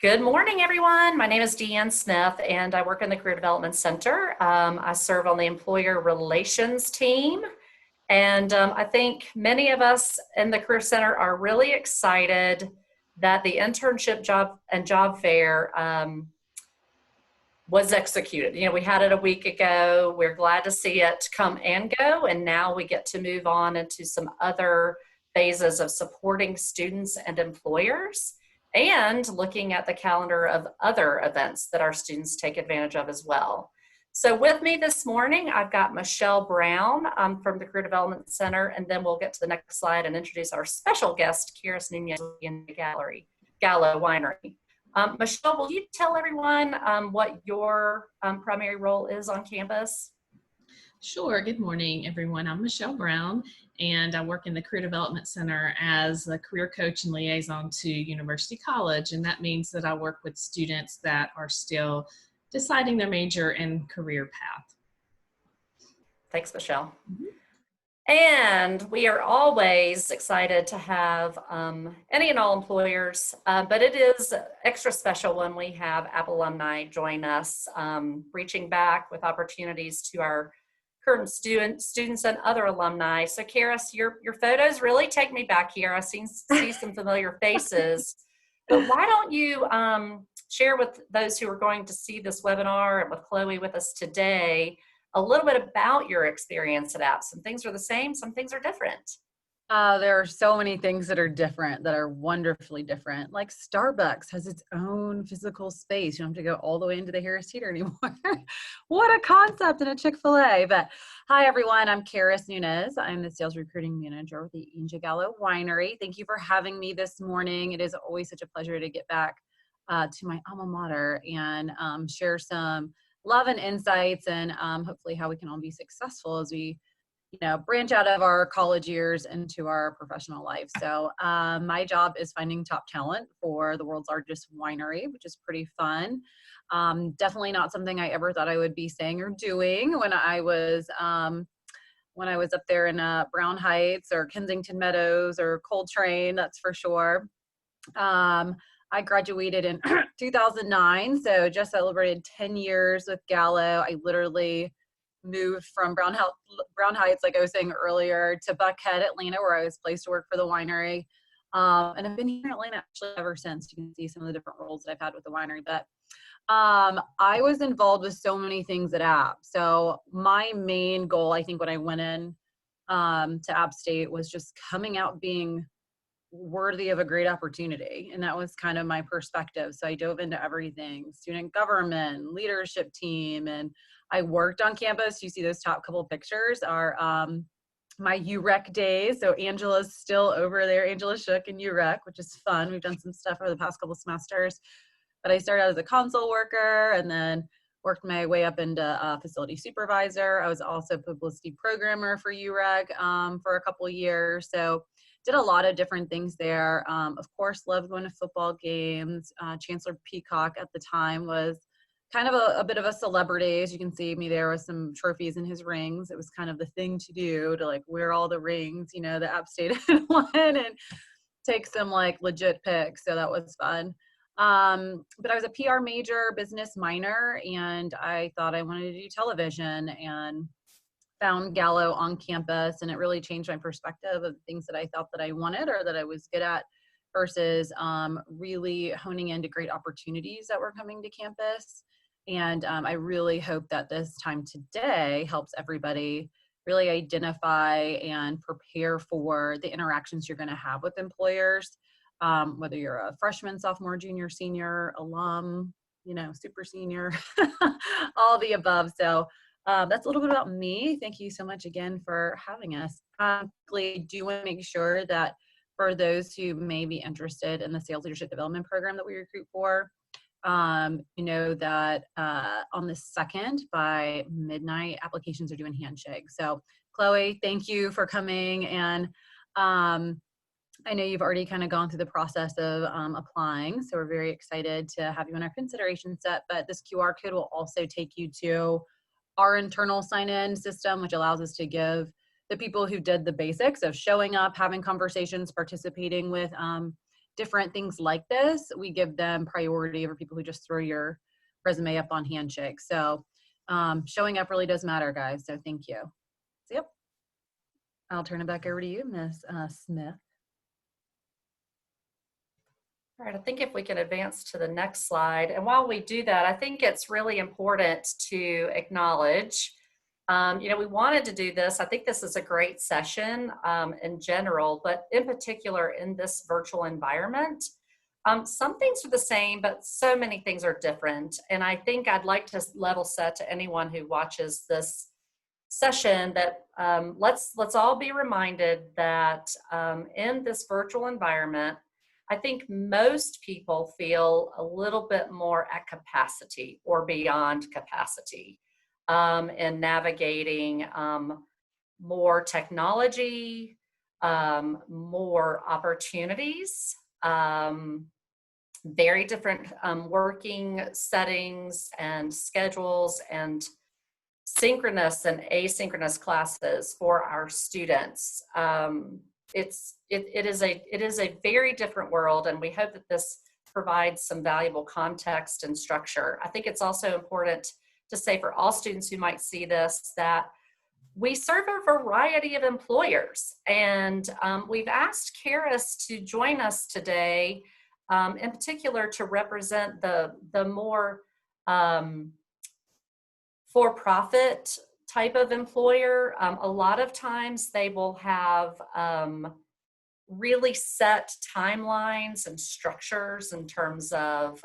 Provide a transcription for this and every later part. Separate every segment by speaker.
Speaker 1: Good morning, everyone. My name is Deanne Smith, and I work in the Career Development Center. I serve on the Employer Relations team, and I think many of us in the Career Center are really excited that the Internship Job Fair was executed. We had it a week ago. We're glad to see it come and go, and now we get to move on into some other phases of supporting students and employers, and looking at the calendar of other events that our students take advantage of as well. So with me this morning, I've got Michelle Brown from the Career Development Center, and then we'll get to the next slide and introduce our special guest, Kira Nunez in the Gallo Winery. Michelle, will you tell everyone what your primary role is on campus?
Speaker 2: Sure. Good morning, everyone. I'm Michelle Brown, and I work in the Career Development Center as a career coach and liaison to University College. And that means that I work with students that are still deciding their major and career path.
Speaker 1: Thanks, Michelle. And we are always excited to have any and all employers, but it is extra special when we have App alumni join us, reaching back with opportunities to our current students and other alumni. So Karis, your photos really take me back here. I see some familiar faces, but why don't you share with those who are going to see this webinar and with Chloe with us today a little bit about your experience at App. Some things are the same, some things are different.
Speaker 3: There are so many things that are different, that are wonderfully different. Like Starbucks has its own physical space. You don't have to go all the way into the Harris Teeter anymore. What a concept in a Chick-fil-A. But hi, everyone. I'm Kira Nunez. I'm the sales recruiting manager with the Gallo Winery. Thank you for having me this morning. It is always such a pleasure to get back to my alma mater and share some love and insights, and hopefully how we can all be successful as we branch out of our college years into our professional life. So my job is finding top talent for the world's largest winery, which is pretty fun. Definitely not something I ever thought I would be saying or doing when I was up there in Brown Heights or Kensington Meadows or Coltrane, that's for sure. I graduated in 2009, so just celebrated 10 years with Gallo. I literally moved from Brown Heights, like I was saying earlier, to Buckhead, Atlanta, where I was placed to work for the winery. And I've been here in Atlanta actually ever since. You can see some of the different roles that I've had with the winery. But I was involved with so many things at App. So my main goal, I think, when I went in to App State was just coming out being worthy of a great opportunity. And that was kind of my perspective. So I dove into everything: student government, leadership team, and I worked on campus. You see those top couple pictures are my UREC days. So Angela's still over there. Angela Shook in UREC, which is fun. We've done some stuff over the past couple semesters. But I started out as a console worker and then worked my way up into facility supervisor. I was also publicity programmer for UREC for a couple years. So did a lot of different things there. Of course, loved going to football games. Chancellor Peacock at the time was kind of a bit of a celebrity. As you can see me there with some trophies in his rings. It was kind of the thing to do, to like wear all the rings, the App State had won, and take some like legit pics. So that was fun. But I was a PR major, business minor, and I thought I wanted to do television, and found Gallo on campus, and it really changed my perspective of things that I thought that I wanted or that I was good at versus really honing into great opportunities that were coming to campus. And I really hope that this time today helps everybody really identify and prepare for the interactions you're going to have with employers, whether you're a freshman, sophomore, junior, senior, alum, super senior, all the above. So that's a little bit about me. Thank you so much again for having us. I do want to make sure that for those who may be interested in the sales leadership development program that we recruit for, that on the 2nd by midnight, applications are due in Handshake. So Chloe, thank you for coming. And I know you've already kind of gone through the process of applying. So we're very excited to have you in our consideration set. But this QR code will also take you to our internal sign-in system, which allows us to give the people who did the basics of showing up, having conversations, participating with different things like this, we give them priority over people who just throw your resume up on Handshake. So showing up really does matter, guys. So thank you. So, yep. I'll turn it back over to you, Ms. Smith.
Speaker 1: All right, I think if we can advance to the next slide. And while we do that, I think it's really important to acknowledge, we wanted to do this. I think this is a great session in general, but in particular in this virtual environment. Some things are the same, but so many things are different. And I think I'd like to level set to anyone who watches this session that let's all be reminded that in this virtual environment, I think most people feel a little bit more at capacity or beyond capacity in navigating more technology, more opportunities, very different working settings and schedules, and synchronous and asynchronous classes for our students. It is a very different world, and we hope that this provides some valuable context and structure. I think it's also important to say for all students who might see this that we serve a variety of employers, and we've asked Karis to join us today, in particular to represent the more for-profit type of employer. A lot of times they will have really set timelines and structures in terms of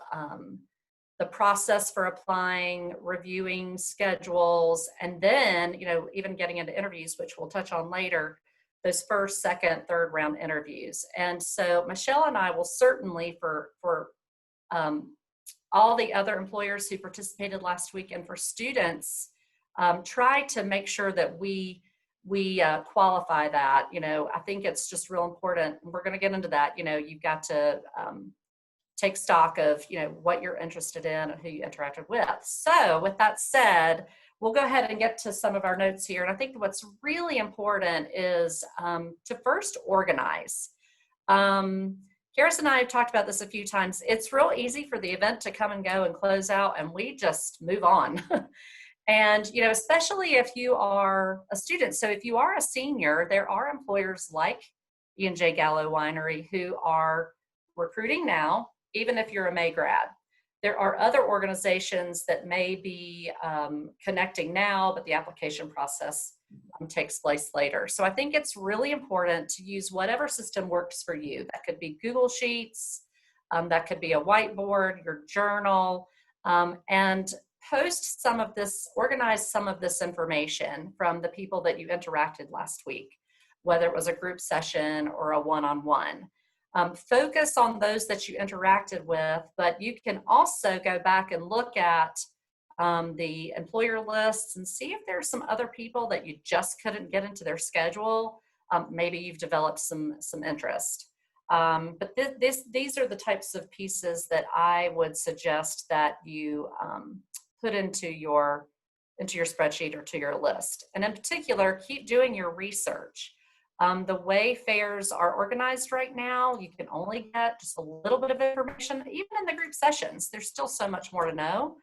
Speaker 1: the process for applying, reviewing schedules, and then, even getting into interviews, which we'll touch on later, those first, second, third round interviews. And so Michelle and I will certainly, for all the other employers who participated last week and for students, try to make sure that we qualify that. I think it's just real important. We're going to get into that. You've got to take stock of, what you're interested in and who you interacted with. So with that said, we'll go ahead and get to some of our notes here. And I think what's really important is to first organize. Karis and I have talked about this a few times. It's real easy for the event to come and go and close out, and we just move on. And, especially if you are a student. So if you are a senior, there are employers like E&J Gallo Winery who are recruiting now, even if you're a May grad. There are other organizations that may be connecting now, but the application process takes place later. So I think it's really important to use whatever system works for you. That could be Google Sheets, that could be a whiteboard, your journal, and post some of this, organize some of this information from the people that you interacted last week, whether it was a group session or a one-on-one. Focus on those that you interacted with, but you can also go back and look at the employer lists and see if there's some other people that you just couldn't get into their schedule. Maybe you've developed some interest. But these are the types of pieces that I would suggest that you put into your spreadsheet or to your list. And in particular, keep doing your research. The way fairs are organized right now, you can only get just a little bit of information, even in the group sessions. There's still so much more to know.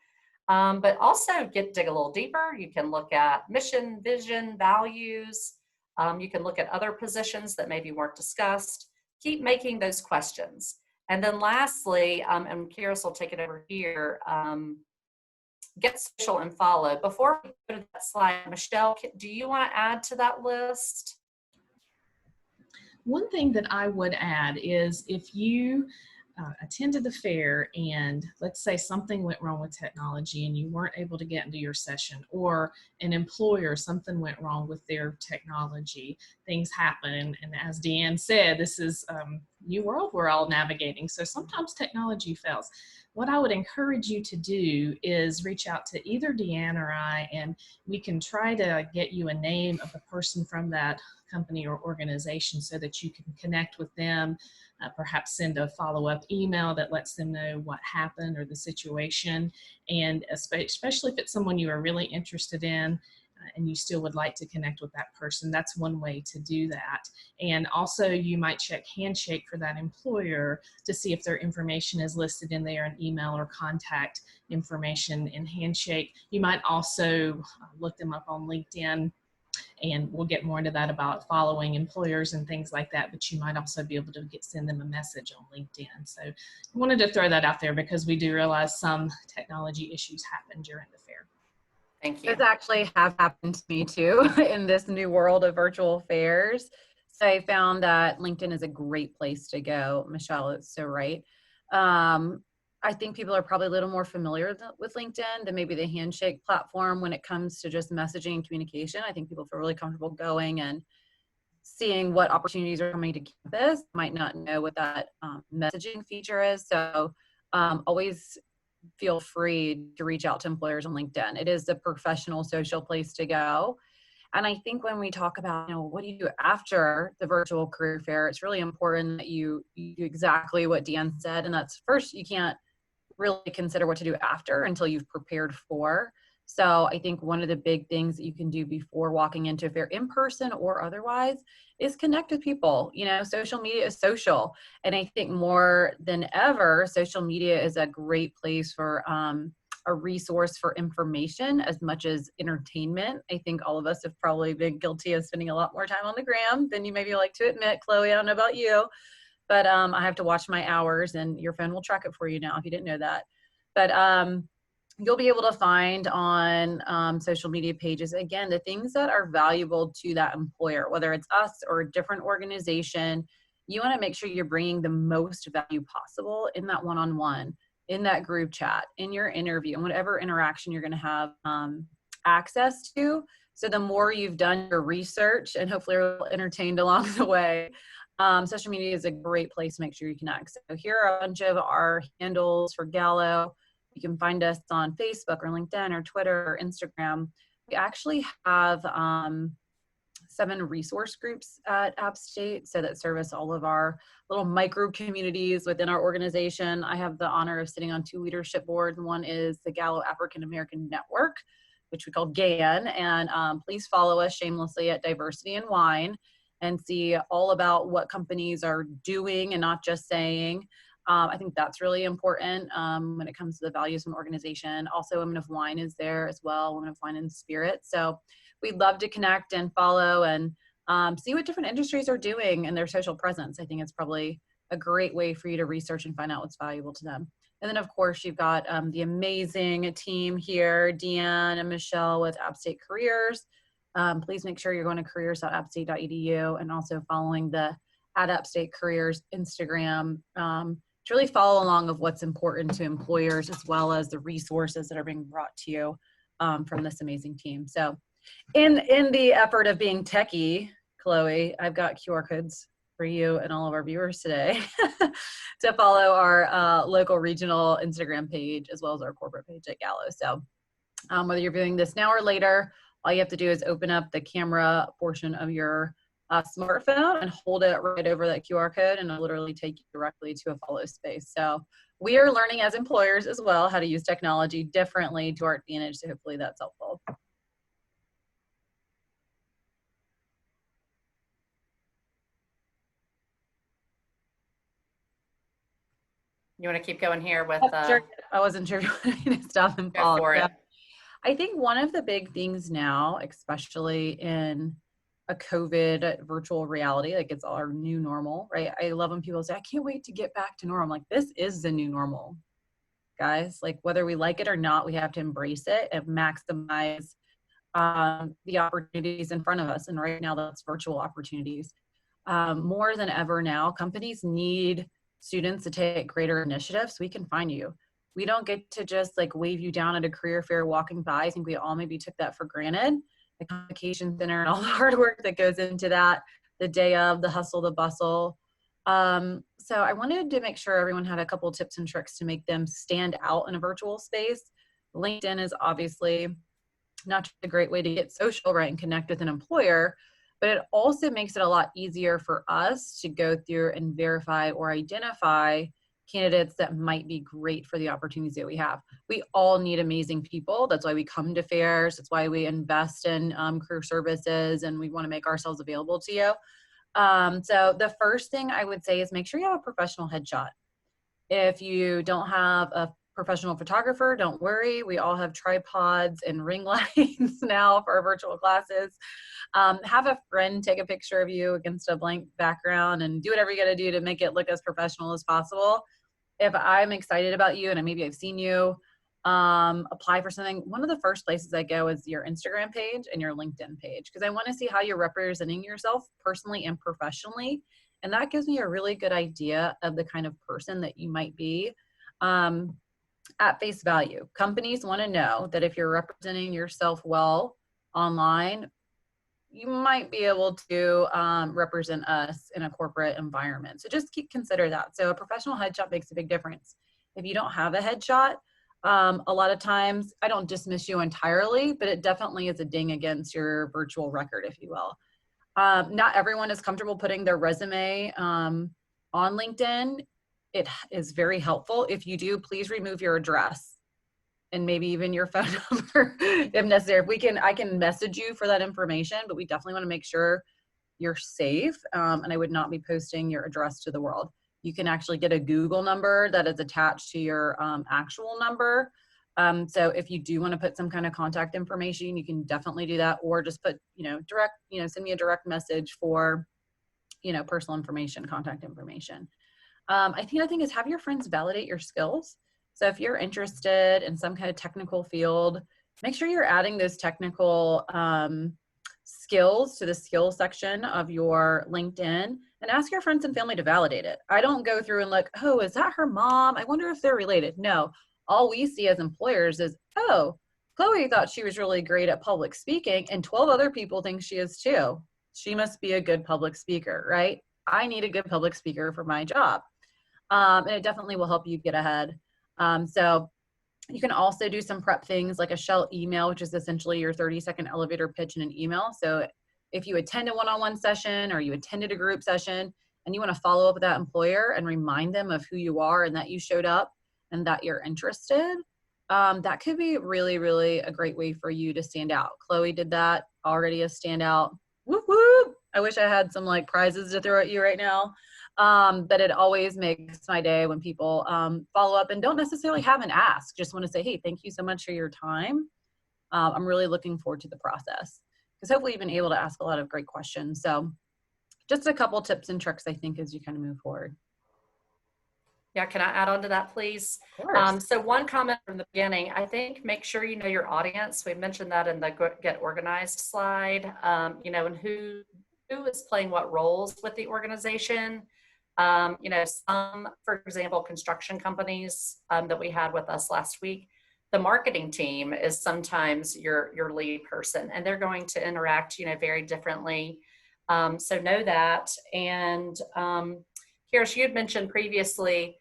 Speaker 1: But also dig a little deeper. You can look at mission, vision, values. You can look at other positions that maybe weren't discussed. Keep making those questions. And then lastly, and Karis will take it over here, get social and follow. Before we go to that slide, Michelle, do you want to add to that list?
Speaker 2: One thing that I would add is if you attended the fair and let's say something went wrong with technology and you weren't able to get into your session, or an employer, something went wrong with their technology, things happen. And as Deanne said, this is a new world we're all navigating. So sometimes technology fails. What I would encourage you to do is reach out to either Deanne or I, and we can try to get you a name of the person from that company or organization so that you can connect with them, perhaps send a follow-up email that lets them know what happened or the situation. And especially if it's someone you are really interested in, and you still would like to connect with that person, that's one way to do that. And also you might check Handshake for that employer to see if their information is listed in there, an email or contact information in Handshake. You might also look them up on LinkedIn, and we'll get more into that about following employers and things like that, but you might also be able to send them a message on LinkedIn. So I wanted to throw that out there because we do realize some technology issues happen during the fair.
Speaker 1: Thank you.
Speaker 3: This actually have happened to me too in this new world of virtual fairs. So I found that LinkedIn is a great place to go. Michelle is so right. I think people are probably a little more familiar with LinkedIn than maybe the Handshake platform when it comes to just messaging and communication. I think people feel really comfortable going and seeing what opportunities are coming to campus, might not know what that messaging feature is. So always feel free to reach out to employers on LinkedIn. It is the professional social place to go. And I think when we talk about, what do you do after the virtual career fair, it's really important that you do exactly what Dan said. And that's first, you can't really consider what to do after until you've prepared for. So I think one of the big things that you can do before walking into a fair, in person or otherwise, is connect with people. Social media is social. And I think more than ever, social media is a great place for a resource for information as much as entertainment. I think all of us have probably been guilty of spending a lot more time on the gram than you maybe like to admit. Chloe, I don't know about you, but I have to watch my hours, and your phone will track it for you now if you didn't know that. But you'll be able to find on social media pages, again, the things that are valuable to that employer, whether it's us or a different organization. You want to make sure you're bringing the most value possible in that one-on-one, in that group chat, in your interview, and whatever interaction you're going to have access to. So the more you've done your research and hopefully are entertained along the way, social media is a great place to make sure you connect. So here are a bunch of our handles for Gallo. You can find us on Facebook or LinkedIn or Twitter or Instagram. We actually have 7 resource groups at App State, so that service all of our little micro communities within our organization. I have the honor of sitting on 2 leadership boards. One is the Gallo African American Network, which we call GAN, and please follow us shamelessly at Diversity and Wine and see all about what companies are doing and not just saying. I think that's really important when it comes to the values of an organization. Also, Women of Wine is there as well, Women of Wine and Spirit. So we'd love to connect and follow and see what different industries are doing and their social presence. I think it's probably a great way for you to research and find out what's valuable to them. And then, of course, you've got the amazing team here, Deanne and Michelle with App State Careers. Please make sure you're going to careers.appstate.edu and also following the App State Careers Instagram to really follow along of what's important to employers, as well as the resources that are being brought to you from this amazing team. So in the effort of being techie, Chloe, I've got QR codes for you and all of our viewers today to follow our local regional Instagram page, as well as our corporate page at Gallo. So whether you're viewing this now or later, all you have to do is open up the camera portion of your smartphone and hold it right over that QR code, and it'll literally take you directly to a follow space. So we are learning as employers as well how to use technology differently to our advantage. So hopefully that's helpful.
Speaker 1: You want to keep going here with
Speaker 3: Sure. I wasn't sure if you wanted me to stop and pause.
Speaker 1: go for it.
Speaker 3: I think one of the big things now, especially in a COVID virtual reality, like it's our new normal, right? I love when people say, I can't wait to get back to normal. I'm like, this is the new normal, guys. Like whether we like it or not, we have to embrace it and maximize the opportunities in front of us. And right now that's virtual opportunities. More than ever now, companies need students to take greater initiative so we can find you. We don't get to just like wave you down at a career fair walking by. I think we all maybe took that for granted. The convocation center and all the hard work that goes into that, the day of, the hustle, the bustle. So I wanted to make sure everyone had a couple of tips and tricks to make them stand out in a virtual space. LinkedIn is obviously not just a great way to get social, right, and connect with an employer, but it also makes it a lot easier for us to go through and verify or identify candidates that might be great for the opportunities that we have. We all need amazing people. That's why we come to fairs. That's why we invest in career services, and we want to make ourselves available to you. So the first thing I would say is make sure you have a professional headshot. If you don't have a professional photographer, don't worry. We all have tripods and ring lights now for our virtual classes. Have a friend take a picture of you against a blank background and do whatever you got to do to make it look as professional as possible. If I'm excited about you and maybe I've seen you apply for something, one of the first places I go is your Instagram page and your LinkedIn page, because I want to see how you're representing yourself personally and professionally. And that gives me a really good idea of the kind of person that you might be at face value. Companies want to know that if you're representing yourself well online, you might be able to represent us in a corporate environment. So just consider that. So a professional headshot makes a big difference. If you don't have a headshot, a lot of times, I don't dismiss you entirely, but it definitely is a ding against your virtual record, if you will. Not everyone is comfortable putting their resume on LinkedIn. It is very helpful. If you do, please remove your address and maybe even your phone number if necessary. I can message you for that information, but we definitely want to make sure you're safe. And I would not be posting your address to the world. You can actually get a Google number that is attached to your actual number. So if you do want to put some kind of contact information, you can definitely do that, or just put, send me a direct message for, personal information, contact information. I think is have your friends validate your skills. So if you're interested in some kind of technical field, make sure you're adding those technical skills to the skills section of your LinkedIn, and ask your friends and family to validate it. I don't go through and look, oh, is that her mom? I wonder if they're related. No, all we see as employers is, oh, Chloe thought she was really great at public speaking and 12 other people think she is too. She must be a good public speaker, right? I need a good public speaker for my job. And it definitely will help you get ahead. So you can also do some prep things like a shell email, which is essentially your 30-second elevator pitch in an email. So if you attend a one-on-one session or you attended a group session and you want to follow up with that employer and remind them of who you are and that you showed up and that you're interested, that could be really, really a great way for you to stand out. Chloe did that already, a standout. Whoop, whoop. I wish I had some prizes to throw at you right now. But it always makes my day when people follow up and don't necessarily have an ask, just want to say, hey, thank you so much for your time. I'm really looking forward to the process, because hopefully you've been able to ask a lot of great questions. So just a couple tips and tricks, I think, as you kind of move forward.
Speaker 1: Yeah, can I add on to that, please?
Speaker 3: Of course.
Speaker 1: So one comment from the beginning, I think make sure you know your audience. We mentioned that in the Get Organized slide, and who is playing what roles with the organization. Some, for example, construction companies that we had with us last week, the marketing team is sometimes your lead person, and they're going to interact, very differently. So know that. And Kirish, you had mentioned previously,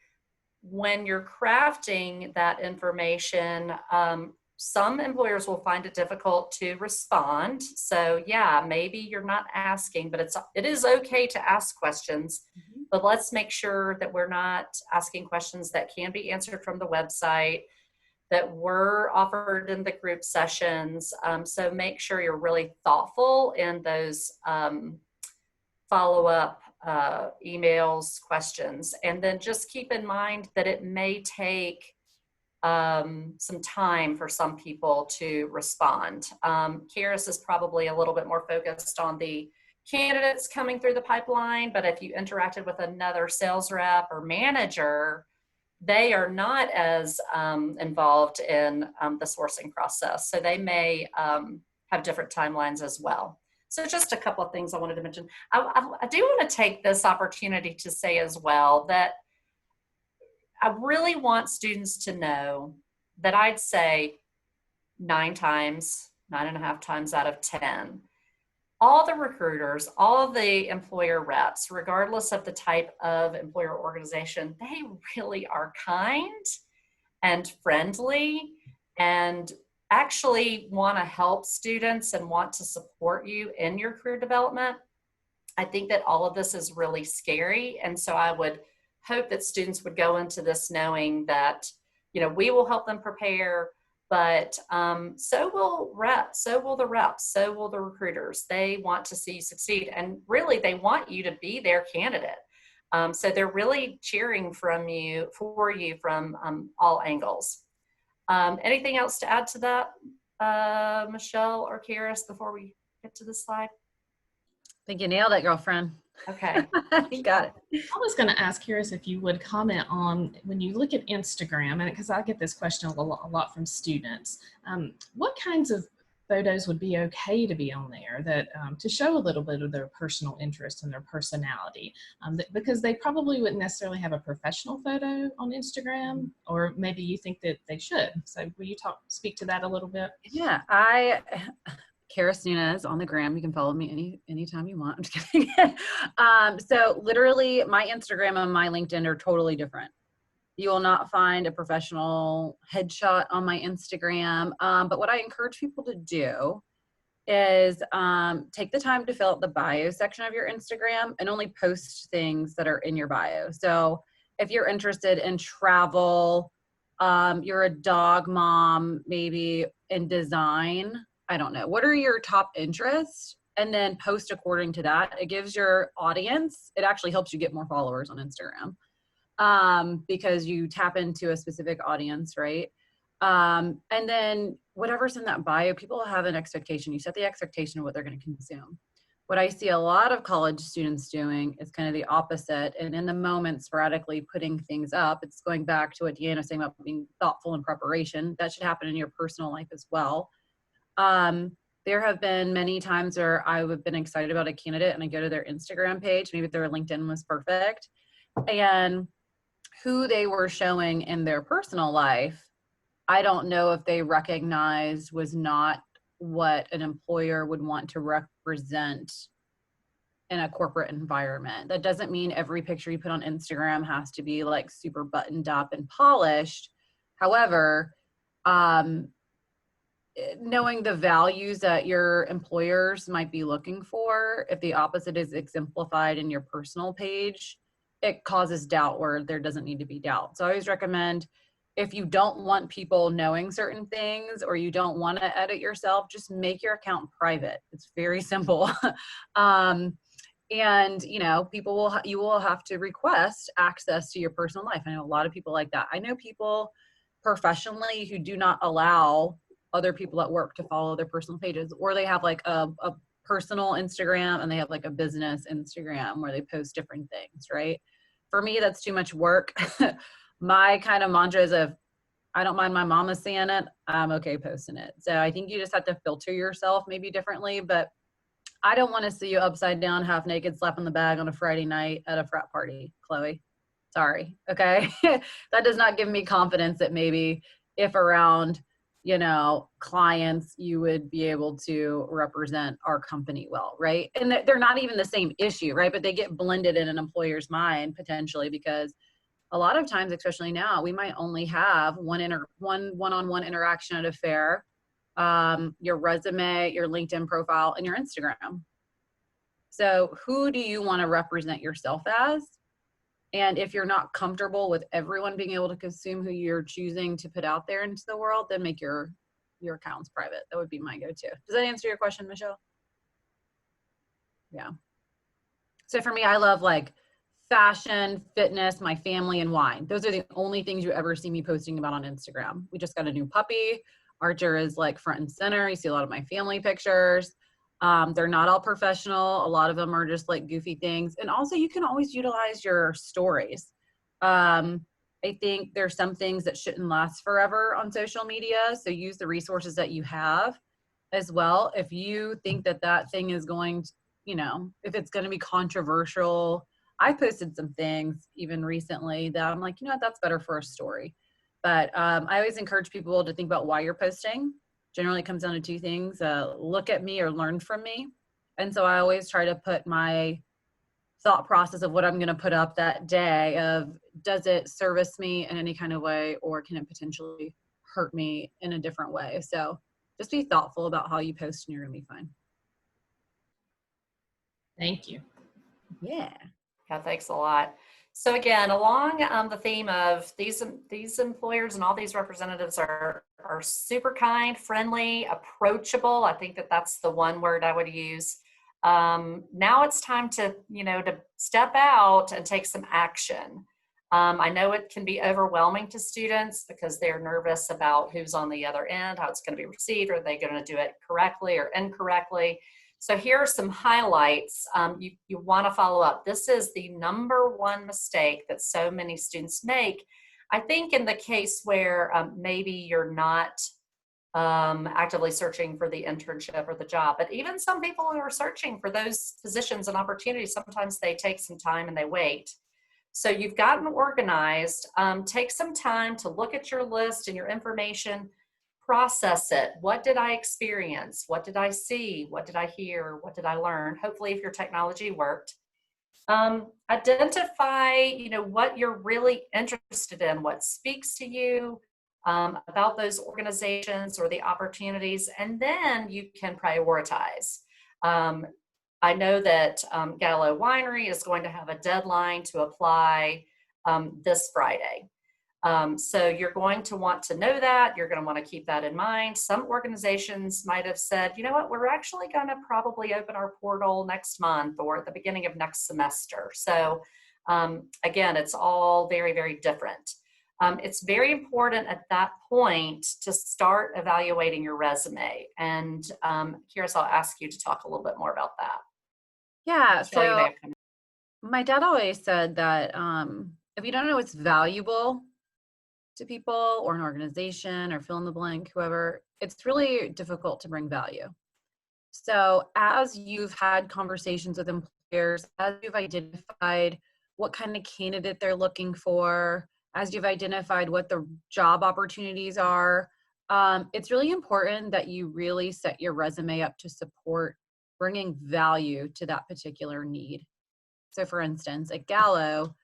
Speaker 1: when you're crafting that information, some employers will find it difficult to respond. So yeah, maybe you're not asking, but it is okay to ask questions, but let's make sure that we're not asking questions that can be answered from the website, that were offered in the group sessions. So make sure you're really thoughtful in those follow-up emails, questions, and then just keep in mind that it may take some time for some people to respond. Karis is probably a little bit more focused on the candidates coming through the pipeline, but if you interacted with another sales rep or manager, they are not as involved in the sourcing process. So they may have different timelines as well. So just a couple of things I wanted to mention. I do want to take this opportunity to say as well that I really want students to know that I'd say 9.5 times out of 10, all the recruiters, all of the employer reps, regardless of the type of employer organization, they really are kind and friendly and actually want to help students and want to support you in your career development. I think that all of this is really scary. And so I would hope that students would go into this knowing that, we will help them prepare, but so will the reps, so will the recruiters. They want to see you succeed, and really they want you to be their candidate. So they're really cheering for you from all angles. Anything else to add to that, Michelle or Karis, before we get to this slide?
Speaker 3: I think you nailed it, girlfriend.
Speaker 1: Okay.
Speaker 3: You got it.
Speaker 2: I was going to ask Karis if you would comment on, when you look at Instagram, and because I get this question a lot from students, what kinds of photos would be okay to be on there that to show a little bit of their personal interest and their personality, because they probably wouldn't necessarily have a professional photo on Instagram, or maybe you think that they should. So will you speak to that a little bit?
Speaker 3: Yeah, Karis Nunez on the gram. You can follow me anytime you want. I'm just kidding. So literally my Instagram and my LinkedIn are totally different. You will not find a professional headshot on my Instagram. But what I encourage people to do is take the time to fill out the bio section of your Instagram and only post things that are in your bio. So if you're interested in travel, you're a dog mom, maybe in design, I don't know. What are your top interests? And then post according to that. It gives your audience, it actually helps you get more followers on Instagram, because you tap into a specific audience, right? And then whatever's in that bio, people have an expectation. You set the expectation of what they're going to consume. What I see a lot of college students doing is kind of the opposite. And in the moment, sporadically putting things up. It's going back to what Deanna was saying about being thoughtful in preparation. That should happen in your personal life as well. There have been many times where I've been excited about a candidate and I go to their Instagram page, maybe their LinkedIn was perfect, and who they were showing in their personal life, I don't know if they recognized was not what an employer would want to represent in a corporate environment. That doesn't mean every picture you put on Instagram has to be like super buttoned up and polished. However, knowing the values that your employers might be looking for, if the opposite is exemplified in your personal page, it causes doubt where there doesn't need to be doubt. So I always recommend, if you don't want people knowing certain things or you don't want to edit yourself, just make your account private. It's very simple. And you will have to request access to your personal life. I know a lot of people like that. I know people professionally who do not allow other people at work to follow their personal pages, or they have like a personal Instagram and they have like a business Instagram where they post different things, right? For me, that's too much work. My kind of mantra is, if I don't mind my mama seeing it, I'm okay posting it. So I think you just have to filter yourself maybe differently, but I don't want to see you upside down, half naked, slapping the bag on a Friday night at a frat party, Chloe. Sorry, okay? That does not give me confidence that maybe if around, clients, you would be able to represent our company well, right? And they're not even the same issue, right? But they get blended in an employer's mind potentially, because a lot of times, especially now, we might only have one one-on-one interaction at a fair, your resume, your LinkedIn profile, and your Instagram. So who do you want to represent yourself as? And if you're not comfortable with everyone being able to consume who you're choosing to put out there into the world, then make your accounts private. That would be my go-to. Does that answer your question, Michelle? Yeah. So for me, I love like fashion, fitness, my family, and wine. Those are the only things you ever see me posting about on Instagram. We just got a new puppy. Archer is like front and center. You see a lot of my family pictures. They're not all professional. A lot of them are just like goofy things. And also you can always utilize your stories. I think there's some things that shouldn't last forever on social media. So use the resources that you have as well. If you think that thing is going to, if it's going to be controversial. I posted some things even recently that I'm like, that's better for a story. But I always encourage people to think about why you're posting. Generally it comes down to two things, look at me or learn from me. And so I always try to put my thought process of what I'm going to put up that day of, does it service me in any kind of way, or can it potentially hurt me in a different way? So just be thoughtful about how you post and you're going to be fine.
Speaker 2: Thank you.
Speaker 3: Yeah.
Speaker 1: Yeah, thanks a lot. So again, along the theme of these employers and all these representatives are super kind, friendly, approachable. I think that that's the one word I would use. Now it's time to, to step out and take some action. I know it can be overwhelming to students because they're nervous about who's on the other end, how it's going to be received, are they going to do it correctly or incorrectly? So here are some highlights. You want to follow up. This is the number one mistake that so many students make. I think in the case where maybe you're not actively searching for the internship or the job, but even some people who are searching for those positions and opportunities, sometimes they take some time and they wait. So you've gotten organized. Take some time to look at your list and your information, process it. What did I experience? What did I see? What did I hear? What did I learn? Hopefully, if your technology worked. Identify, what you're really interested in, what speaks to you about those organizations or the opportunities, and then you can prioritize. I know that Gallo Winery is going to have a deadline to apply this Friday. So you're going to want to know that. You're going to want to keep that in mind. Some organizations might have said, you know what, we're actually going to probably open our portal next month or at the beginning of next semester. So again, it's all very, very different. It's very important at that point to start evaluating your resume. And Kiris, I'll ask you to talk a little bit more about that.
Speaker 3: Yeah.
Speaker 1: Michelle, you may
Speaker 3: So
Speaker 1: have come
Speaker 3: my dad always said that if you don't know what's valuable to people or an organization or fill in the blank, whoever, it's really difficult to bring value. So as you've had conversations with employers, as you've identified what kind of candidate they're looking for, as you've identified what the job opportunities are, it's really important that you really set your resume up to support bringing value to that particular need. So for instance, at Gallo,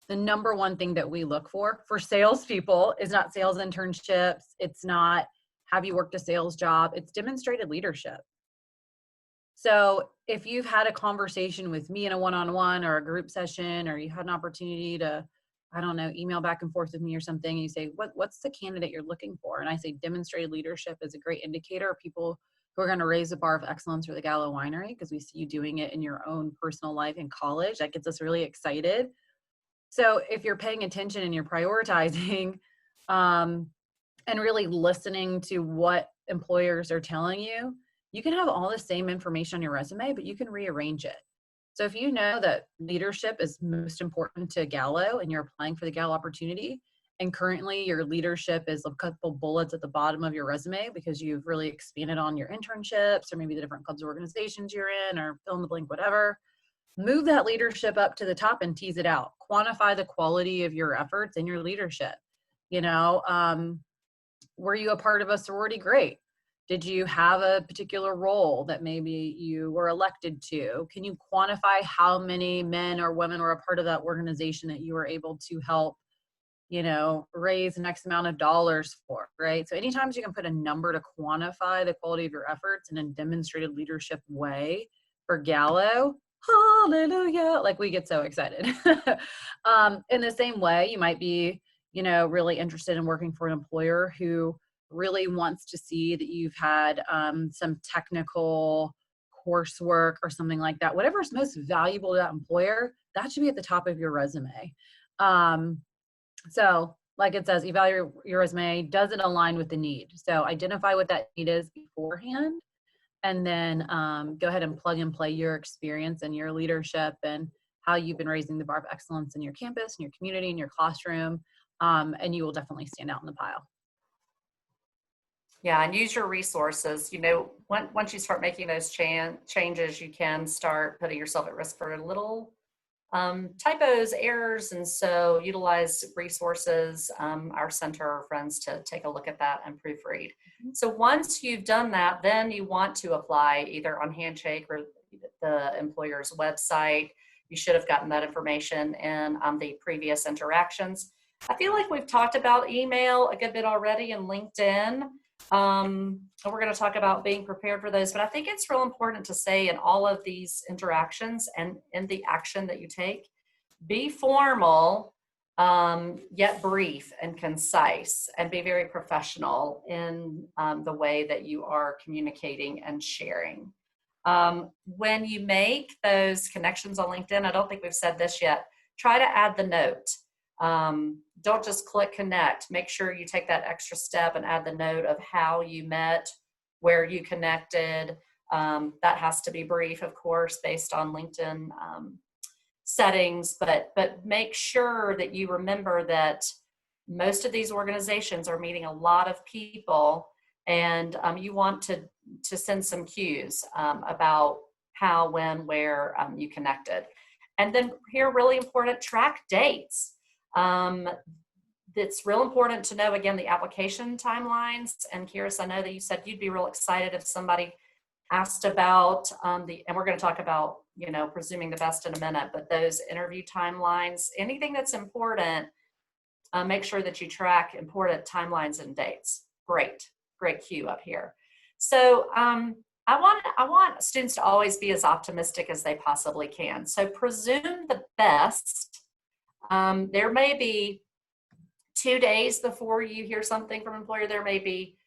Speaker 3: the number one thing that we look for salespeople is not sales internships. It's not, have you worked a sales job? It's demonstrated leadership. So if you've had a conversation with me in a one-on-one or a group session, or you had an opportunity to, I don't know, email back and forth with me or something, and you say, what's the candidate you're looking for? And I say demonstrated leadership is a great indicator of people who are going to raise the bar of excellence for the Gallo Winery, because we see you doing it in your own personal life in college. That gets us really excited. So if you're paying attention and you're prioritizing and really listening to what employers are telling you, you can have all the same information on your resume, but you can rearrange it. So if you know that leadership is most important to Gallo and you're applying for the Gallo opportunity, and currently your leadership is a couple bullets at the bottom of your resume because you've really expanded on your internships or maybe the different clubs or organizations you're in, or fill in the blank, whatever, move that leadership up to the top and tease it out. Quantify the quality of your efforts and your leadership. Were you a part of a sorority? Great. Did you have a particular role that maybe you were elected to? Can you quantify how many men or women were a part of that organization that you were able to help, raise an X amount of dollars for, right? So anytime you can put a number to quantify the quality of your efforts in a demonstrated leadership way for Gallo, hallelujah, like we get so excited. In the same way, you might be, really interested in working for an employer who really wants to see that you've had some technical coursework or something like that. Whatever is most valuable to that employer, that should be at the top of your resume. So like it says, evaluate your resume. Does it align with the need? So identify what that need is beforehand, and then go ahead and plug and play your experience and your leadership and how you've been raising the bar of excellence in your campus, in your community, in your classroom, and you will definitely stand out in the pile.
Speaker 1: Yeah, and use your resources. Once you start making those changes, you can start putting yourself at risk for little typos, errors, and so utilize resources, our center, our friends, to take a look at that and proofread. Mm-hmm. So once you've done that, then you want to apply either on Handshake or the employer's website. You should have gotten that information in the previous interactions. I feel like we've talked about email a good bit already and LinkedIn. And we're going to talk about being prepared for those, but I think it's real important to say in all of these interactions and in the action that you take, be formal, yet brief and concise, and be very professional in the way that you are communicating and sharing. When you make those connections on LinkedIn, I don't think we've said this yet, try to add the note. Don't just click connect. Make sure you take that extra step and add the note of how you met, where you connected. That has to be brief, of course, based on LinkedIn settings, but make sure that you remember that most of these organizations are meeting a lot of people, and you want to send some cues about how, when, where you connected. And then here, really important, track dates. It's real important to know, again, the application timelines. And Kiris, I know that you said you'd be real excited if somebody asked about and we're going to talk about, presuming the best in a minute, but those interview timelines, anything that's important, make sure that you track important timelines and dates. Great cue up here. So I want students to always be as optimistic as they possibly can. So presume the best. There may be 2 days before you hear something from an employer. There may be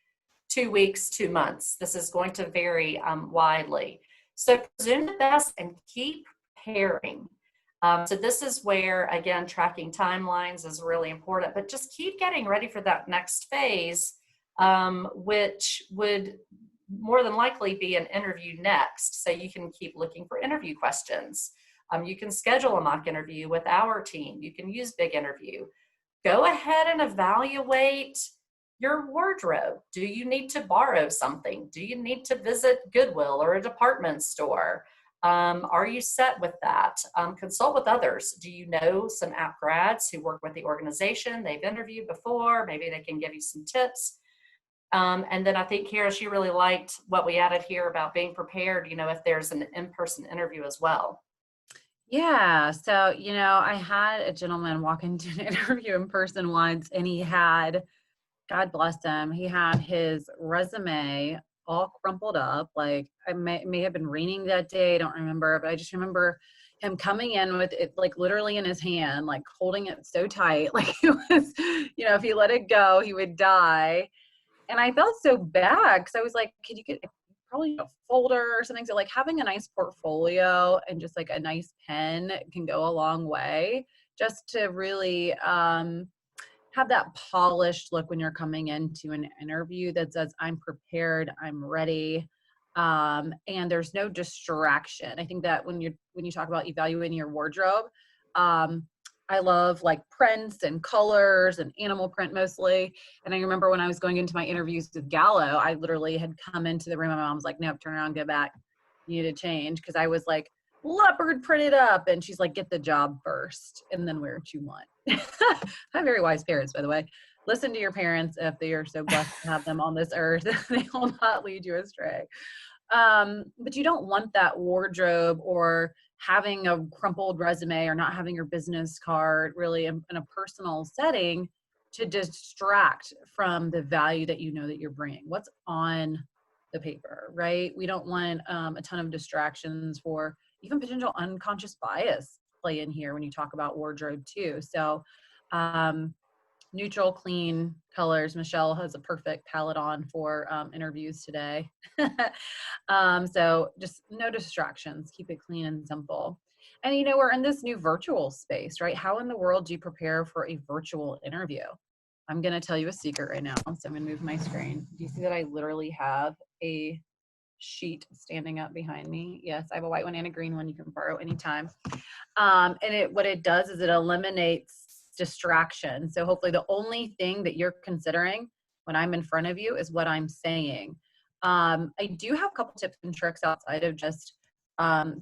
Speaker 1: 2 weeks, 2 months. This is going to vary widely. So presume the best and keep preparing. So this is where, again, tracking timelines is really important, but just keep getting ready for that next phase, which would more than likely be an interview next. So you can keep looking for interview questions. You can schedule a mock interview with our team. You can use Big Interview. Go ahead and evaluate your wardrobe. Do you need to borrow something? Do you need to visit Goodwill or a department store? Are you set with that? Consult with others. Do you know some app grads who work with the organization? They've interviewed before. Maybe they can give you some tips. And then I think, Kara, she really liked what we added here about being prepared, if there's an in-person interview as well.
Speaker 3: Yeah. So, I had a gentleman walk into an interview in person once, and he had, God bless him, he had his resume all crumpled up. Like, it may have been raining that day. I don't remember, but I just remember him coming in with it, like, literally in his hand, like holding it so tight. Like, it was, if he let it go, he would die. And I felt so bad because I was like, could you get probably a folder or something? So, like, having a nice portfolio and just like a nice pen can go a long way, just to really have that polished look when you're coming into an interview that says, I'm prepared, I'm ready, and there's no distraction. I think that when you talk about evaluating your wardrobe, I love like prints and colors and animal print mostly. And I remember when I was going into my interviews with Gallo, I literally had come into the room and my mom was like, nope, turn around, go back. You need to change. Because I was like, leopard printed up. And she's like, get the job first and then wear what you want. I have very wise parents, by the way. Listen to your parents if they are so blessed to have them on this earth. They will not lead you astray. But you don't want that wardrobe or having a crumpled resume or not having your business card really in a personal setting to distract from the value that that you're bringing. What's on the paper, right? We don't want a ton of distractions for even potential unconscious bias play in here when you talk about wardrobe too. So neutral, clean colors. Michelle has a perfect palette on for interviews today. So just no distractions, keep it clean and simple. And we're in this new virtual space, right? How in the world do you prepare for a virtual interview? I'm going to tell you a secret right now. So I'm going to move my screen. Do you see that I literally have a sheet standing up behind me? Yes, I have a white one and a green one you can borrow anytime. And what it does is it eliminates distraction. So hopefully the only thing that you're considering when I'm in front of you is what I'm saying. I do have a couple tips and tricks outside of just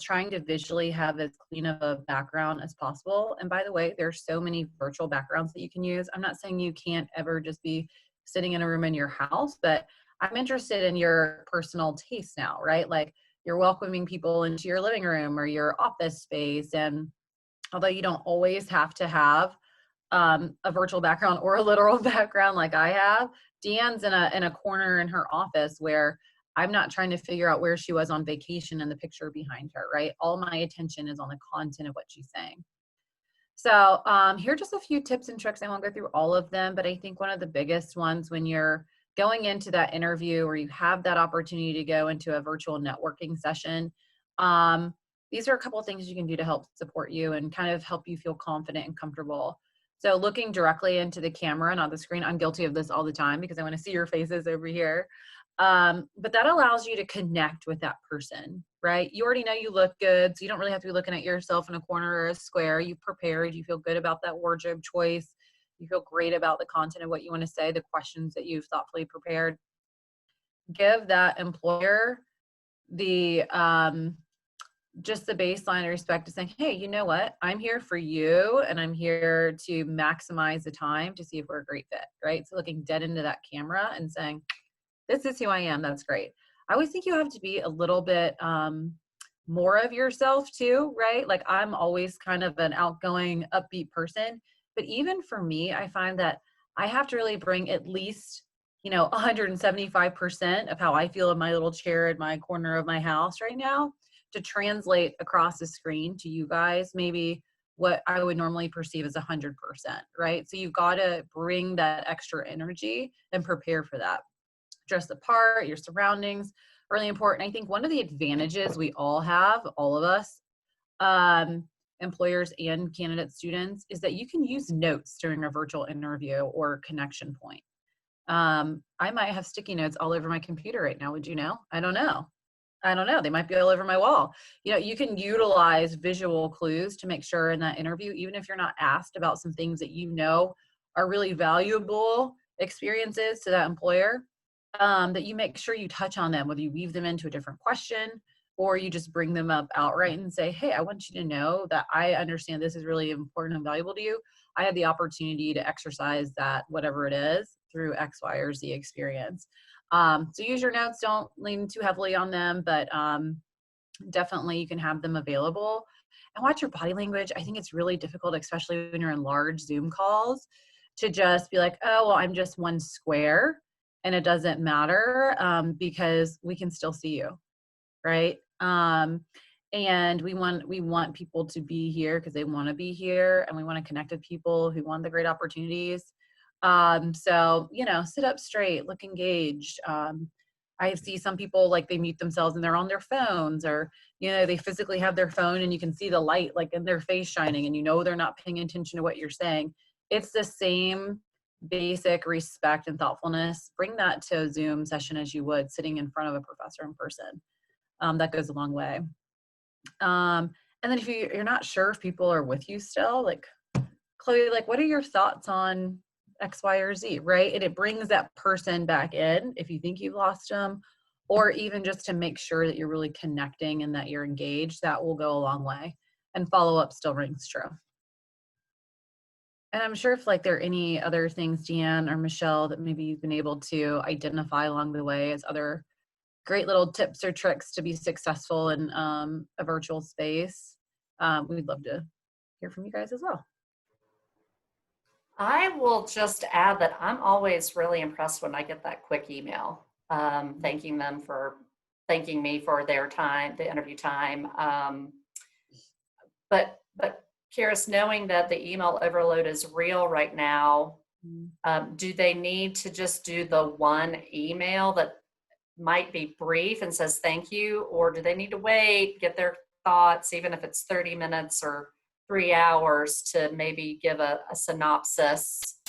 Speaker 3: trying to visually have as clean of a background as possible. And by the way, there's so many virtual backgrounds that you can use. I'm not saying you can't ever just be sitting in a room in your house, but I'm interested in your personal taste now, right? Like, you're welcoming people into your living room or your office space. And although you don't always have to have a virtual background or a literal background like I have, Deanne's in a corner in her office where I'm not trying to figure out where she was on vacation in the picture behind her, right? All my attention is on the content of what she's saying. So here are just a few tips and tricks. I won't go through all of them, but I think one of the biggest ones when you're going into that interview or you have that opportunity to go into a virtual networking session, these are a couple of things you can do to help support you and kind of help you feel confident and comfortable. So looking directly into the camera, not the screen. I'm guilty of this all the time because I want to see your faces over here. But that allows you to connect with that person, right? You already know you look good, so you don't really have to be looking at yourself in a corner or a square. You've prepared, you feel good about that wardrobe choice. You feel great about the content of what you want to say, the questions that you've thoughtfully prepared. Give that employer the just the baseline of respect to saying, hey, you know what? I'm here for you and I'm here to maximize the time to see if we're a great fit, right? So looking dead into that camera and saying, this is who I am. That's great. I always think you have to be a little bit more of yourself too, right? Like I'm always kind of an outgoing, upbeat person. But even for me, I find that I have to really bring at least, 175% of how I feel in my little chair in my corner of my house right now to translate across the screen to you guys, maybe what I would normally perceive as 100%, right? So you've got to bring that extra energy and prepare for that. Dress the part, your surroundings, really important. I think one of the advantages we all have, all of us, employers and candidate students, is that you can use notes during a virtual interview or connection point. I might have sticky notes all over my computer right now. Would you know? I don't know. They might be all over my wall. You can utilize visual clues to make sure in that interview, even if you're not asked about some things that are really valuable experiences to that employer, that you make sure you touch on them, whether you weave them into a different question or you just bring them up outright and say, hey, I want you to know that I understand this is really important and valuable to you. I had the opportunity to exercise that, whatever it is, through X, Y, or Z experience. So use your notes, don't lean too heavily on them, but definitely you can have them available. And watch your body language. I think it's really difficult, especially when you're in large Zoom calls, to just be like, oh, well, I'm just one square and it doesn't matter because we can still see you, right? And we want people to be here because they want to be here, and we want to connect with people who want the great opportunities. So, sit up straight, look engaged. I see some people like they mute themselves and they're on their phones, or, they physically have their phone and you can see the light like in their face shining and they're not paying attention to what you're saying. It's the same basic respect and thoughtfulness. Bring that to a Zoom session as you would sitting in front of a professor in person. That goes a long way. And then if you're not sure if people are with you still, like, Chloe, like, what are your thoughts on X, Y, or Z, right? And it brings that person back in if you think you've lost them, or even just to make sure that you're really connecting and that you're engaged. That will go a long way. And follow up still rings true. And I'm sure if there are any other things, Deanne or Michelle, that maybe you've been able to identify along the way as other great little tips or tricks to be successful in a virtual space, we'd love to hear from you guys as well.
Speaker 1: I will just add that I'm always really impressed when I get that quick email thanking me for their time, the interview time. But Kiris, knowing that the email overload is real right now, do they need to just do the one email that might be brief and says thank you, or do they need to wait, get their thoughts, even if it's 30 minutes or 3 hours, to maybe give a synopsis,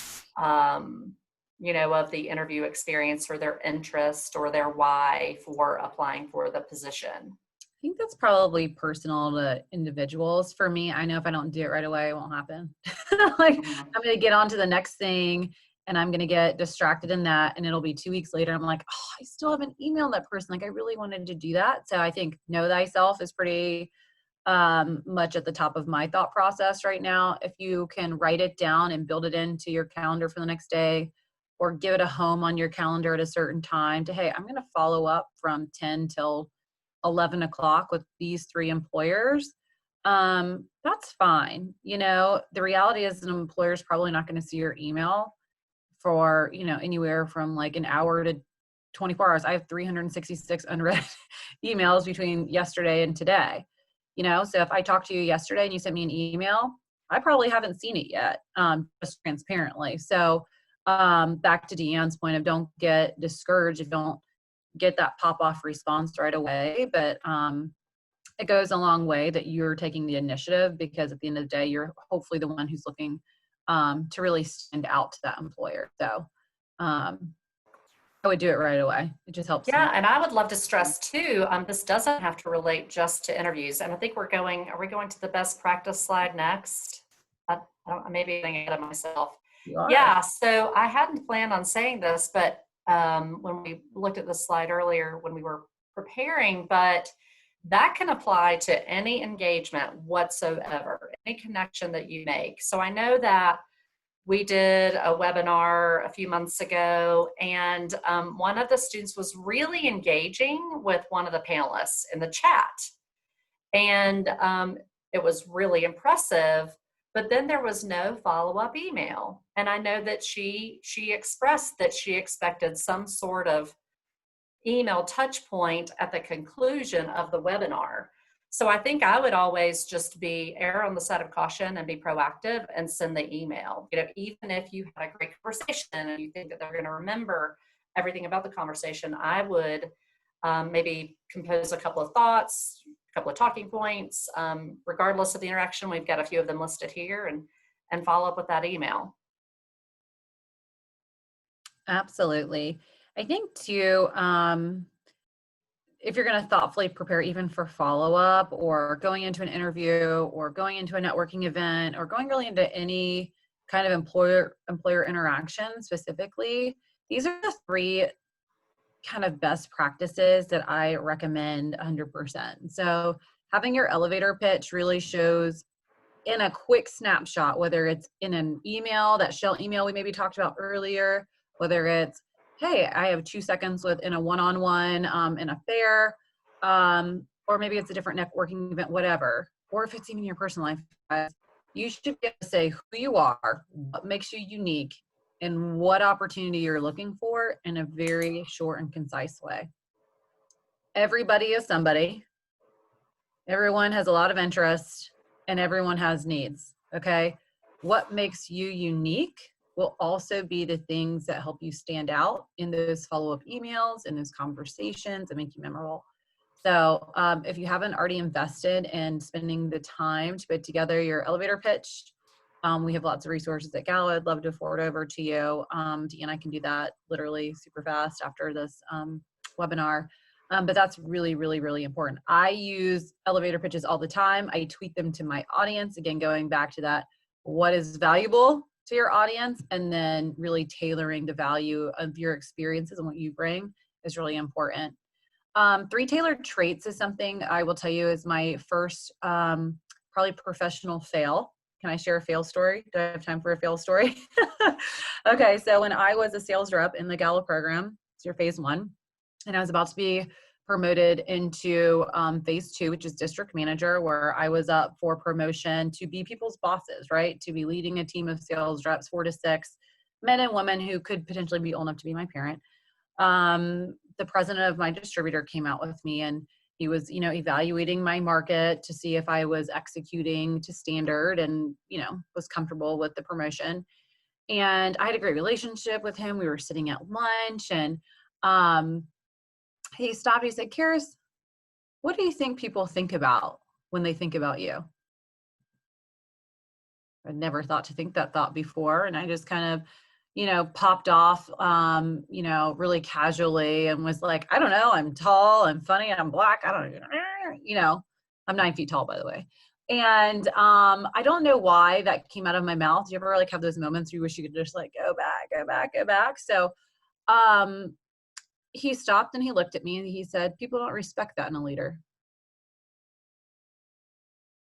Speaker 1: of the interview experience or their interest or their why for applying for the position?
Speaker 3: I think that's probably personal to individuals. For me, I know if I don't do it right away, it won't happen. I'm going to get on to the next thing and I'm going to get distracted in that. And it'll be 2 weeks later. I'm like, oh, I still haven't emailed that person. Like I really wanted to do that. So I think know thyself is pretty much at the top of my thought process right now. If you can write it down and build it into your calendar for the next day, or give it a home on your calendar at a certain time to, hey, I'm going to follow up from 10 till 11 o'clock with these 3 employers. That's fine. The reality is an employer is probably not going to see your email for, anywhere from like an hour to 24 hours. I have 366 unread emails between yesterday and today. So if I talked to you yesterday and you sent me an email, I probably haven't seen it yet, just transparently. So back to Deanne's point of don't get discouraged if you don't get that pop-off response right away. But it goes a long way that you're taking the initiative, because at the end of the day, you're hopefully the one who's looking to really stand out to that employer. So I would do it right away. It just helps
Speaker 1: Yeah,
Speaker 3: me.
Speaker 1: and I would love to stress too, this doesn't have to relate just to interviews. And I think are we going to the best practice slide next? I may be getting ahead of myself.
Speaker 3: You are.
Speaker 1: Yeah, so I hadn't planned on saying this, but when we looked at this slide earlier when we were preparing, but that can apply to any engagement whatsoever, any connection that you make. So I know that we did a webinar a few months ago, and one of the students was really engaging with one of the panelists in the chat. And it was really impressive, but then there was no follow-up email. And I know that she expressed that she expected some sort of email touch point at the conclusion of the webinar. So I think I would always just err on the side of caution and be proactive and send the email. You know, even if you had a great conversation and you think that they're going to remember everything about the conversation, I would maybe compose a couple of thoughts, a couple of talking points, regardless of the interaction. We've got a few of them listed here, and follow up with that email.
Speaker 3: Absolutely. I think too, if you're going to thoughtfully prepare even for follow-up or going into an interview or going into a networking event or going really into any kind of employer interaction specifically, these are the 3 kind of best practices that I recommend 100%. So having your elevator pitch really shows in a quick snapshot, whether it's in an email, that shell email we maybe talked about earlier, whether it's, hey, I have 2 seconds in a one-on-one in a fair, or maybe it's a different networking event, whatever. Or if it's even your personal life, you should be able to say who you are, what makes you unique, and what opportunity you're looking for in a very short and concise way. Everybody is somebody. Everyone has a lot of interest, and everyone has needs, okay? What makes you unique will also be the things that help you stand out in those follow-up emails and those conversations and make you memorable. So if you haven't already invested in spending the time to put together your elevator pitch, we have lots of resources at Gala. I'd love to forward over to you. Deanne, I can do that literally super fast after this webinar. But that's really, really, really important. I use elevator pitches all the time. I tweet them to my audience. Again, going back to that, what is valuable to your audience, and then really tailoring the value of your experiences and what you bring is really important. 3 tailored traits is something I will tell you is my first probably professional fail. Can I share a fail story? Do I have time for a fail story? Okay, so when I was a sales rep in the Gala program, it's your phase 1, and I was about to be promoted into phase 2, which is district manager, where I was up for promotion to be people's bosses, right? To be leading a team of sales reps, 4 to 6 men and women who could potentially be old enough to be my parent. The president of my distributor came out with me, and he was, evaluating my market to see if I was executing to standard and, was comfortable with the promotion. And I had a great relationship with him. We were sitting at lunch, and he stopped. He said, "Karis, what do you think people think about when they think about you?" I'd never thought to think that thought before. And I just kind of, popped off, really casually and was like, I don't know, I'm tall, I'm funny, I'm black. I don't even, I'm 9 feet tall, by the way. And I don't know why that came out of my mouth. Do you ever have those moments where you wish you could just go back? So he stopped and he looked at me and he said, "People don't respect that in a leader."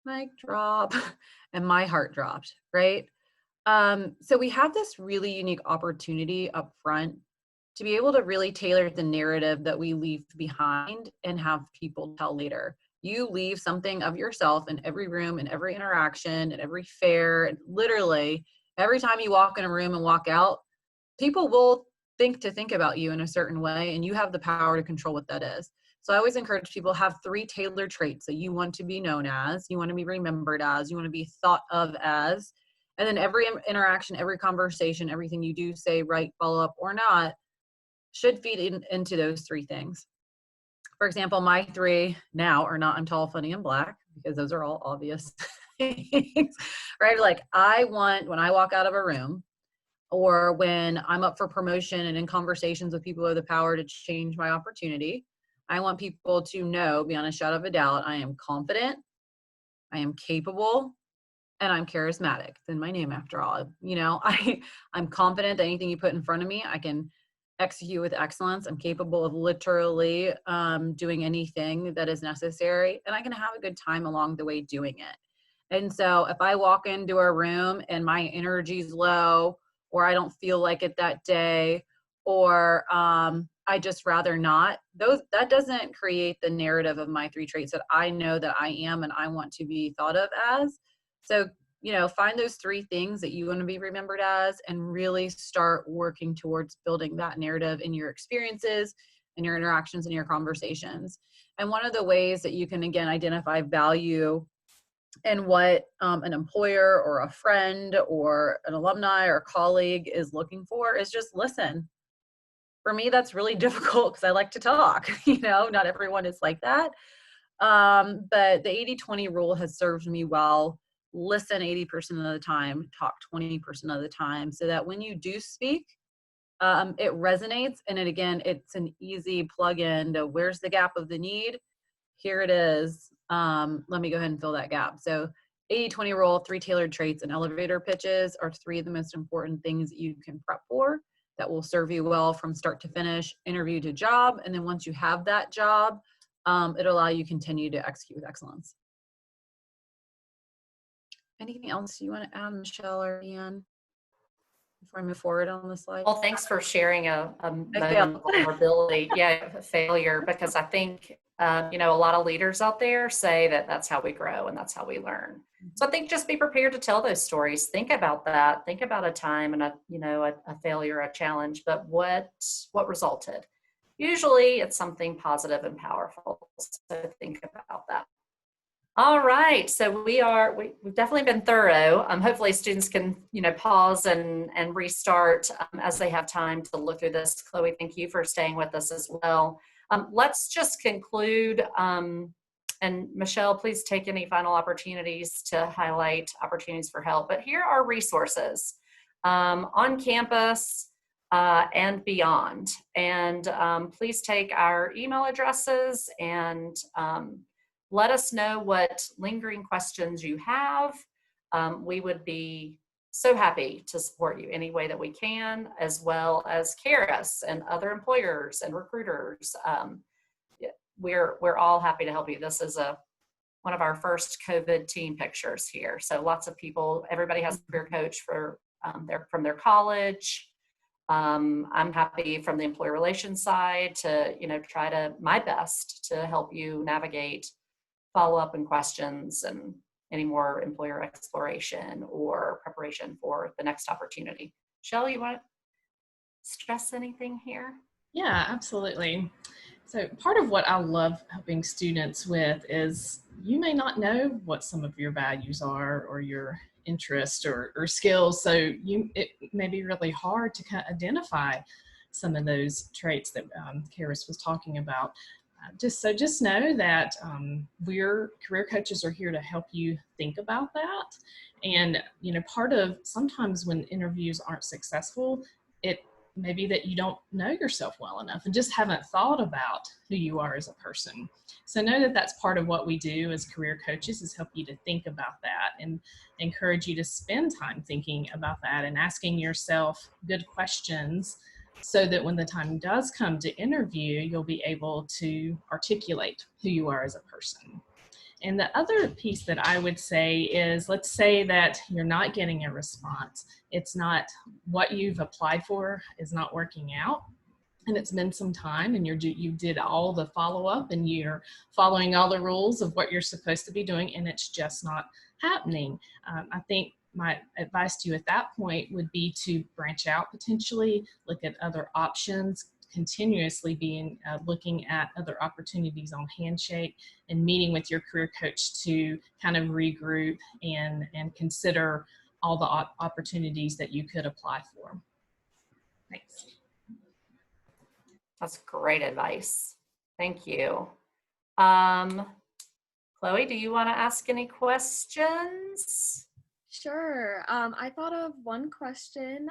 Speaker 3: Mic drop. And my heart dropped, right? So we have this really unique opportunity up front to be able to really tailor the narrative that we leave behind and have people tell later. You leave something of yourself in every room, in every interaction, in every fair, literally every time you walk in a room and walk out, people will think about you in a certain way, and you have the power to control what that is. So I always encourage people have 3 tailored traits that you want to be known as, you want to be remembered as, you want to be thought of as. And then every interaction, every conversation, everything you do, say, write, follow up or not, should feed into those 3 things. For example, my 3 now are not I'm tall, funny, and black, because those are all obvious things, right? Like I want, when I walk out of a room or when I'm up for promotion and in conversations with people who have the power to change my opportunity, I want people to know, beyond a shadow of a doubt, I am confident, I am capable, and I'm charismatic. It's in my name after all. You know, I'm confident that anything you put in front of me, I can execute with excellence. I'm capable of literally doing anything that is necessary, and I can have a good time along the way doing it. And so if I walk into a room and my energy's low, or I don't feel like it that day, or I just rather not, that doesn't create the narrative of my 3 traits that I know that I am and I want to be thought of as. So, you know, find those 3 things that you want to be remembered as and really start working towards building that narrative in your experiences and your interactions and your conversations. And one of the ways that you can, again, identify value in what an employer or a friend or an alumni or colleague is looking for is just listen. For me, that's really difficult because I like to talk. You know, not everyone is like that. But the 80-20 rule has served me well. Listen 80% of the time, talk 20% of the time, so that when you do speak, it resonates. And it, again, it's an easy plug-in to where's the gap of the need? Here it is. Let me go ahead and fill that gap. So 80-20 rule, 3 tailored traits, and elevator pitches are 3 of the most important things that you can prep for that will serve you well from start to finish, interview to job. And then once you have that job, it'll allow you to continue to execute with excellence. Anything else you want to add, Michelle or Ian, before I move forward on the slide?
Speaker 1: Well, thanks for sharing a moment of vulnerability. Yeah, failure, because I think, you know, a lot of leaders out there say that that's how we grow and that's how we learn. So I think just be prepared to tell those stories. Think about that. Think about a time and a failure, a challenge, but what resulted? Usually it's something positive and powerful. So think about that. All right, so we've definitely been thorough. Hopefully students can, pause and restart as they have time to look through this. Chloe, thank you for staying with us as well. Let's just conclude, and Michelle, please take any final opportunities to highlight opportunities for help. But here are resources on campus and beyond. And please take our email addresses and let us know what lingering questions you have. We would be so happy to support you any way that we can, as well as Karis and other employers and recruiters. We're all happy to help you. This is one of our first COVID team pictures here. So lots of people, everybody has a career coach from their college. I'm happy from the employer relations side to try to my best to help you navigate follow-up and questions and any more employer exploration or preparation for the next opportunity. Michelle, you want to stress anything here?
Speaker 2: Yeah, absolutely. So part of what I love helping students with is you may not know what some of your values are or your interests or skills. So it may be really hard to kind of identify some of those traits that Karis was talking about. Just know that we're career coaches are here to help you think about that. And, part of sometimes when interviews aren't successful, it may be that you don't know yourself well enough and just haven't thought about who you are as a person. So know that that's part of what we do as career coaches is help you to think about that and encourage you to spend time thinking about that and asking yourself good questions so that when the time does come to interview, you'll be able to articulate who you are as a person. And the other piece that I would say is, let's say that you're not getting a response. It's not what you've applied for is not working out. And it's been some time and you did all the follow-up and you're following all the rules of what you're supposed to be doing and it's just not happening. I think my advice to you at that point would be to branch out potentially, look at other options, continuously be looking at other opportunities on Handshake and meeting with your career coach to kind of regroup and consider all the opportunities that you could apply for. Thanks.
Speaker 1: That's great advice. Thank you. Chloe, do you want to ask any questions?
Speaker 4: Sure. I thought of one question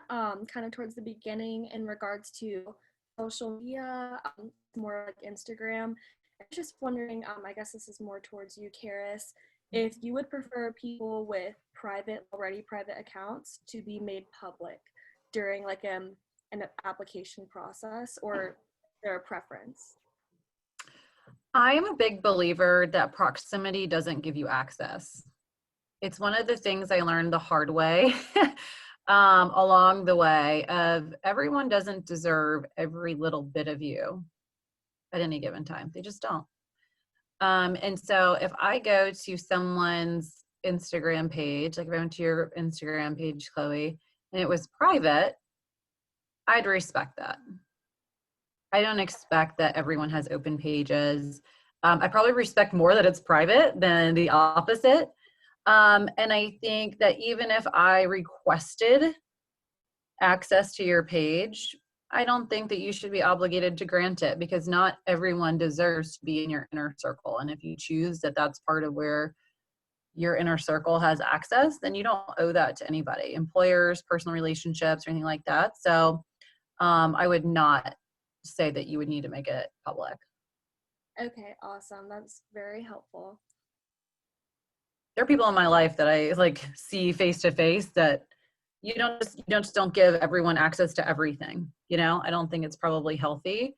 Speaker 4: kind of towards the beginning in regards to social media, more like Instagram. I was just wondering, I guess this is more towards you, Karis, if you would prefer people with already private accounts to be made public during like an application process, or their preference?
Speaker 3: I am a big believer that proximity doesn't give you access. It's one of the things I learned the hard way along the way of everyone doesn't deserve every little bit of you at any given time. They just don't. And so if I go to someone's Instagram page, like if I went to your Instagram page, Chloe, and it was private, I'd respect that. I don't expect that everyone has open pages. I probably respect more that it's private than the opposite. And I think that even if I requested access to your page, I don't think that you should be obligated to grant it, because not everyone deserves to be in your inner circle. And if you choose that that's part of where your inner circle has access, then you don't owe that to anybody, employers, personal relationships, or anything like that. So I would not say that you would need to make it public.
Speaker 4: Okay, awesome. That's very helpful.
Speaker 3: There are people in my life that I like see face to face that you don't give everyone access to everything. You know, I don't think it's probably healthy.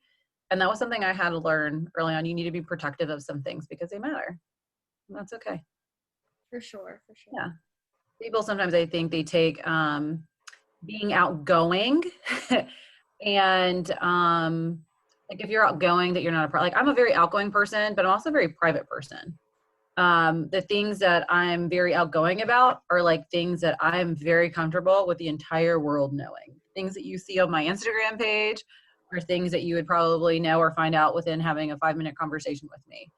Speaker 3: And that was something I had to learn early on. You need to be protective of some things because they matter. And that's okay.
Speaker 4: For sure, for sure.
Speaker 3: Yeah. People sometimes, I think they take being outgoing and like if you're outgoing that you're not like I'm a very outgoing person, but I'm also a very private person. The things that I'm very outgoing about are like things that I'm very comfortable with the entire world knowing. Things that you see on my Instagram page are things that you would probably know or find out within having a 5-minute conversation with me.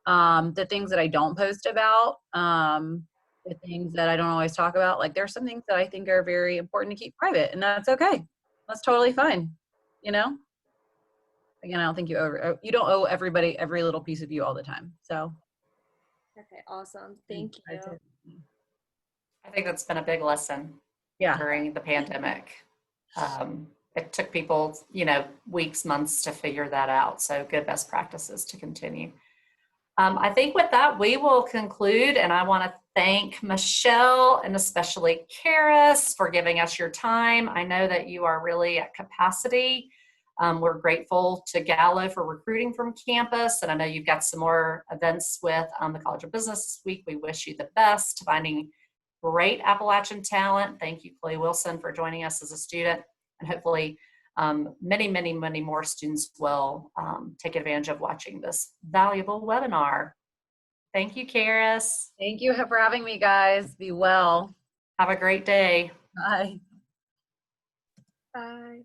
Speaker 3: The things that I don't post about, the things that I don't always talk about, like there's some things that I think are very important to keep private, and that's okay. That's totally fine. You know, again, I don't think you don't owe everybody every little piece of you all the time. So.
Speaker 4: Okay, awesome. Thank you.
Speaker 1: I think that's been a big lesson during the pandemic. It took people, weeks, months to figure that out. So good best practices to continue. I think with that, we will conclude, and I want to thank Michelle and especially Karis for giving us your time. I know that you are really at capacity. We're grateful to Gallo for recruiting from campus, and I know you've got some more events with the College of Business this week. We wish you the best, finding great Appalachian talent. Thank you, Chloe Wilson, for joining us as a student, and hopefully many, many, many more students will take advantage of watching this valuable webinar. Thank you, Karis.
Speaker 3: Thank you for having me, guys. Be well.
Speaker 1: Have a great day.
Speaker 3: Bye.
Speaker 4: Bye.